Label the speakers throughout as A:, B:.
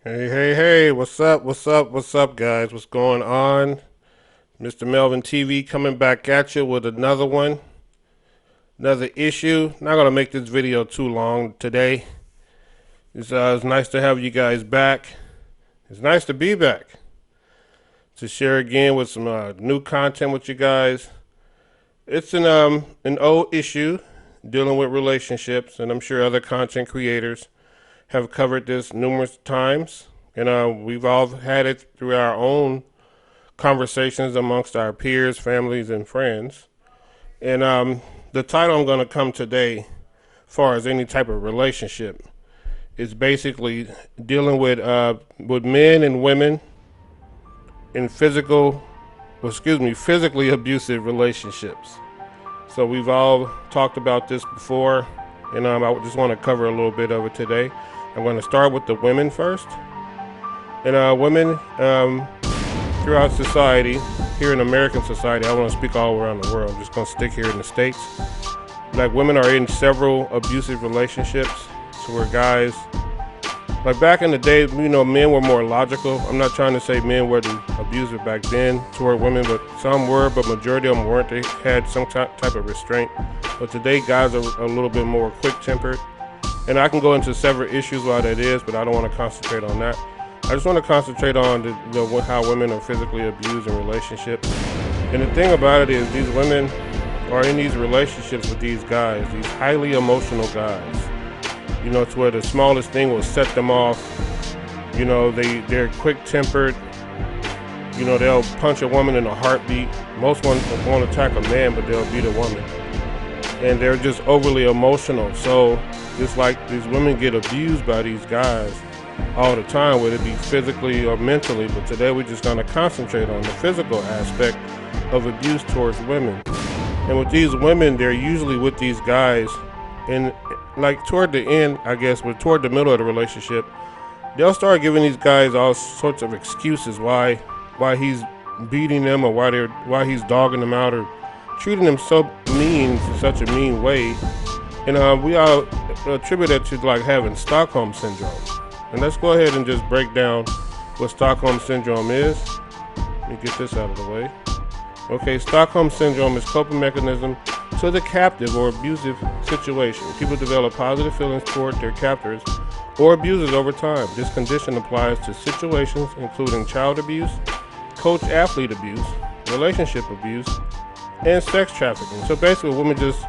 A: Hey, what's up, guys? What's going on? MrMelvinn TV coming back at you with another one, another issue. Not gonna make this video too long today. It's nice to have you guys back. It's nice to be back to share again with some new content with you guys. It's an old issue dealing with relationships, and I'm sure other content creators have covered this numerous times, and we've all had it through our own conversations amongst our peers, families, and friends. And the title I'm going to come today, as far as any type of relationship, is basically dealing with men and women in physically abusive relationships. So we've all talked about this before, and I just want to cover a little bit of it today. I'm going to start with the women first. And women throughout society, here in American society, I want to speak all around the world. I'm just going to stick here in the States. Like, women are in several abusive relationships. So where guys, like back in the day, men were more logical. I'm not trying to say men were the abuser back then toward women, but some were, but majority of them weren't. They had some type of restraint. But today, guys are a little bit more quick-tempered. And I can go into several issues why that is, but I don't want to concentrate on that. I just want to concentrate on how women are physically abused in relationships. And the thing about it is, these women are in these relationships with these guys, these highly emotional guys. To where the smallest thing will set them off. They're quick-tempered. They'll punch a woman in a heartbeat. Most ones won't attack a man, but they'll beat a woman. And they're just overly emotional. So it's like these women get abused by these guys all the time, whether it be physically or mentally. But today we're just going to concentrate on the physical aspect of abuse towards women. And with these women, they're usually with these guys, and like toward the end, I guess, but toward the middle of the relationship, they'll start giving these guys all sorts of excuses why he's beating them, or why he's dogging them out, or treating them so mean, such a mean way. And we all attribute that to like having Stockholm syndrome. And let's go ahead and just break down what Stockholm syndrome is. Let me get this out of the way. Okay, Stockholm syndrome is coping mechanism to the captive or abusive situation. People develop positive feelings toward their captors or abusers over time. This condition applies to situations including child abuse, coach-athlete abuse, relationship abuse, and sex trafficking. So basically, women just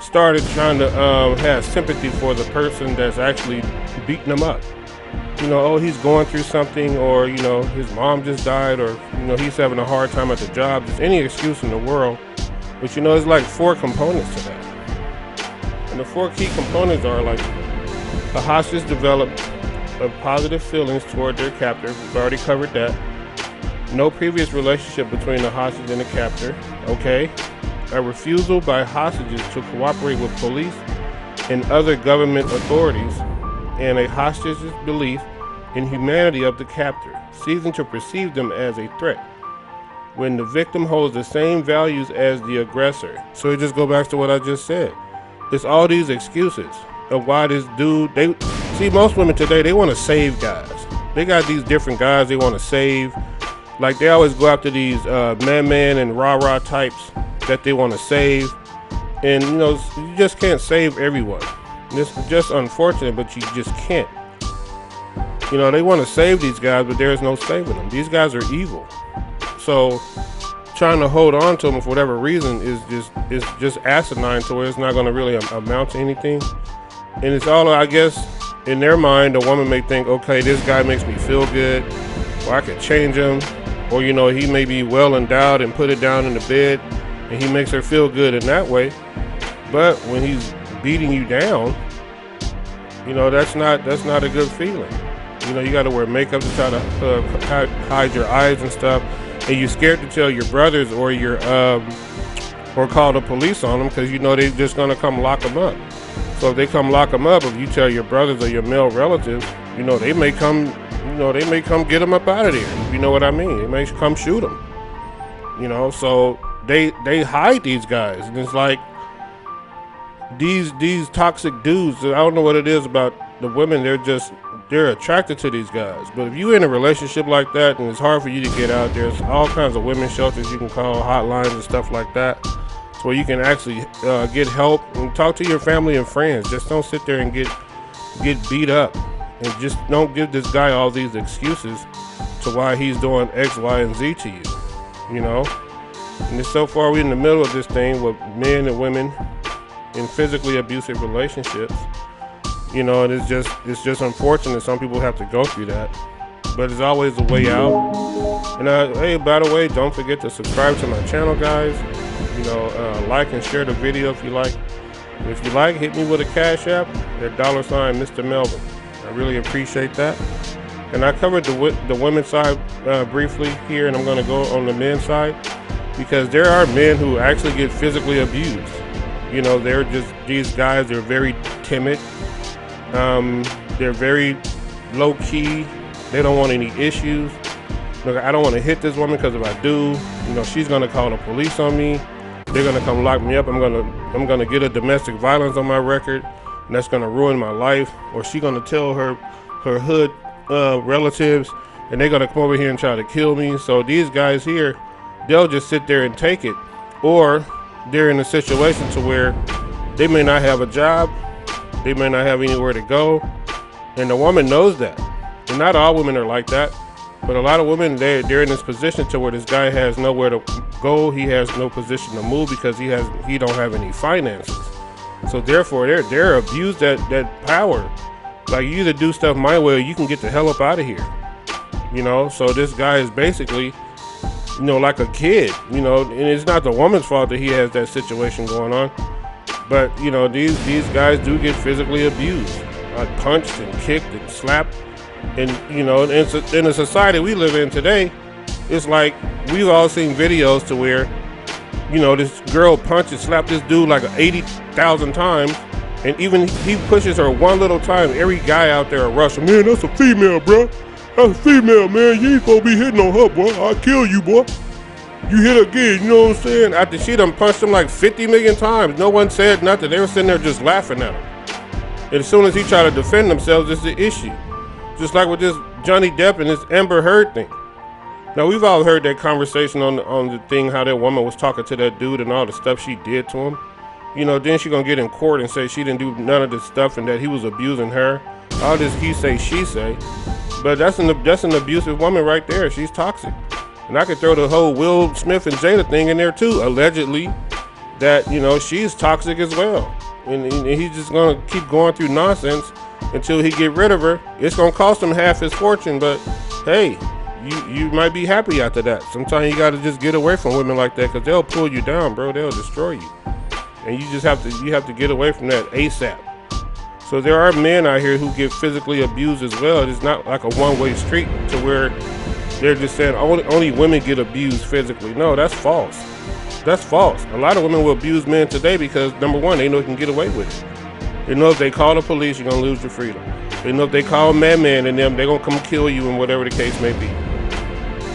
A: started trying to have sympathy for the person that's actually beating them up. He's going through something, or his mom just died, or he's having a hard time at the job. Just any excuse in the world. But it's like 4 components to that. And the 4 key components are like the hostage developed positive feelings toward their captor. We've already covered that. No previous relationship between the hostage and the captor. Okay. A refusal by hostages to cooperate with police and other government authorities, and a hostage's belief in humanity of the captor, ceasing to perceive them as a threat when the victim holds the same values as the aggressor. So it just go back to what I just said. It's all these excuses of why this dude, most women today, they want to save guys. They got these different guys they want to save. Like, they always go after these man and rah-rah types that they want to save. And you just can't save everyone. It's just unfortunate, but you just can't. They want to save these guys, but there is no saving them. These guys are evil. So trying to hold on to them for whatever reason is just asinine, to where it's not going to really amount to anything. And it's all, I guess, in their mind, a woman may think, okay, this guy makes me feel good, or I could change him, or he may be well endowed and put it down in the bed, and he makes her feel good in that way. But when he's beating you down, that's not a good feeling. You got to wear makeup to try to hide your eyes and stuff, and you're scared to tell your brothers or or call the police on them, because they're just gonna come lock them up. So if they come lock them up, if you tell your brothers or your male relatives, they may come, get them up out of there. You know what I mean? They may come shoot them. So they hide these guys, and it's like these toxic dudes. I don't know what it is about the women. They're just they're attracted to these guys. But if you're in a relationship like that and it's hard for you to get out, there's all kinds of women's shelters you can call, hotlines and stuff like that, so where you can actually get help and talk to your family and friends. Just don't sit there and get beat up, and just don't give this guy all these excuses to why he's doing X, Y, and Z to you. You know, and so far we're in the middle of this thing with men and women in physically abusive relationships. You know, and it's just unfortunate some people have to go through that, but there's always a way out. And hey, by the way, don't forget to subscribe to my channel, guys. You know, like and share the video if you like. If you like, hit me with a cash app at $ MrMelvinn. I really appreciate that. And I covered the women's side briefly here, and I'm going to go on the men's side, because there are men who actually get physically abused. You know, they're just, these guys, they're very timid. They're very low key. They don't want any issues. Look, I don't want to hit this woman, because if I do, you know, she's going to call the police on me. They're going to come lock me up. I'm going to get a domestic violence on my record, and that's going to ruin my life. Or she's going to tell her hood relatives, and they're going to come over here and try to kill me. So these guys here, they'll just sit there and take it. Or they're in a situation to where they may not have a job, they may not have anywhere to go, and the woman knows that. And not all women are like that, but a lot of women, they're in this position to where this guy has nowhere to go. He has no position to move because he don't have any finances. So therefore, they're abused that power. Like, you either do stuff my way or you can get the hell up out of here. You know, so this guy is basically, you know, like a kid, you know, and it's not the woman's fault that he has that situation going on. But, you know, these guys do get physically abused, punched and kicked and slapped. And, you know, in the society we live in today, it's like we've all seen videos to where, you know, this girl punches, slapped this dude like 80,000 times. And even he pushes her one little time, every guy out there will rush him. Man, that's a female, bro. That's a female, man. You ain't supposed to be hitting on her, boy. I'll kill you, boy. You hit again, you know what I'm saying? After she done punched him like 50 million times, no one said nothing. They were sitting there just laughing at him. And as soon as he tried to defend themselves, it's the issue. Just like with this Johnny Depp and this Amber Heard thing. Now, we've all heard that conversation on the thing, how that woman was talking to that dude and all the stuff she did to him. You know, then she gonna get in court and say she didn't do none of this stuff and that he was abusing her. All this he say, she say. But that's an abusive woman right there. She's toxic. And I could throw the whole Will Smith and Jada thing in there too. Allegedly, that, you know, she's toxic as well. And he's just gonna keep going through nonsense until he get rid of her. It's gonna cost him half his fortune, but hey, you might be happy after that. Sometimes you gotta just get away from women like that, because they'll pull you down, bro. They'll destroy you. And you just have to get away from that ASAP. So there are men out here who get physically abused as well. It's not like a one-way street to where they're just saying only women get abused physically. No, that's false. That's false. A lot of women will abuse men today because, number one, they know they can get away with it. They know if they call the police, you're gonna lose your freedom. They know if they call Madman and them, they're gonna come kill you, and whatever the case may be.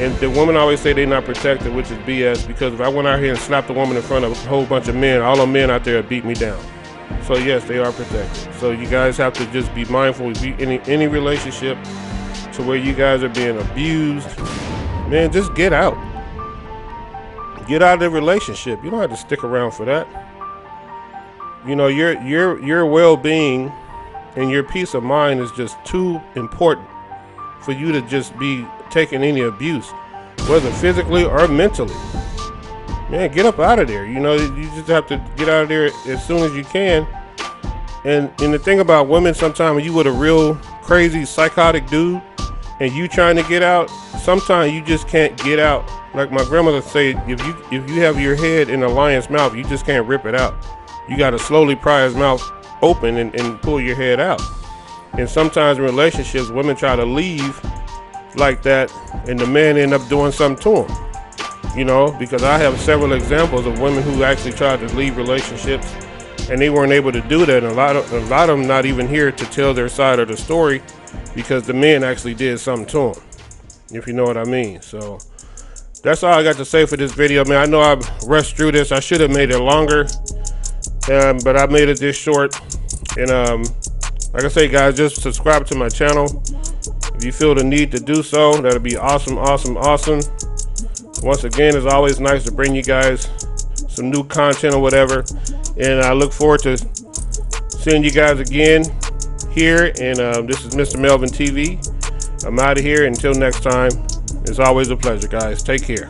A: And the women always say they're not protected, which is BS, because if I went out here and slapped a woman in front of a whole bunch of men, all the men out there would beat me down. So yes, they are protected. So you guys have to just be mindful. If you any relationship to where you guys are being abused, man, just get out. Get out of the relationship. You don't have to stick around for that. You know, your well-being and your peace of mind is just too important for you to just be taking any abuse, whether physically or mentally. Man, get up out of there. You know, you just have to get out of there as soon as you can. And the thing about women, sometimes you with a real crazy psychotic dude and you trying to get out, sometimes you just can't get out. Like my grandmother said, if you have your head in a lion's mouth, you just can't rip it out. You got to slowly pry his mouth open and pull your head out. And sometimes in relationships, women try to leave like that, and the man end up doing something to him. You know, because I have several examples of women who actually tried to leave relationships, and they weren't able to do that. And a lot of them not even here to tell their side of the story, because the man actually did something to them, if you know what I mean. So that's all I got to say for this video, man. I know I've rushed through this. I should have made it longer, but I made it this short. And Like I say, guys, just subscribe to my channel. If you feel the need to do so, that'll be awesome, awesome, awesome. Once again, it's always nice to bring you guys some new content or whatever. And I look forward to seeing you guys again here. And this is MrMelvinn TV. I'm out of here. Until next time, it's always a pleasure, guys. Take care.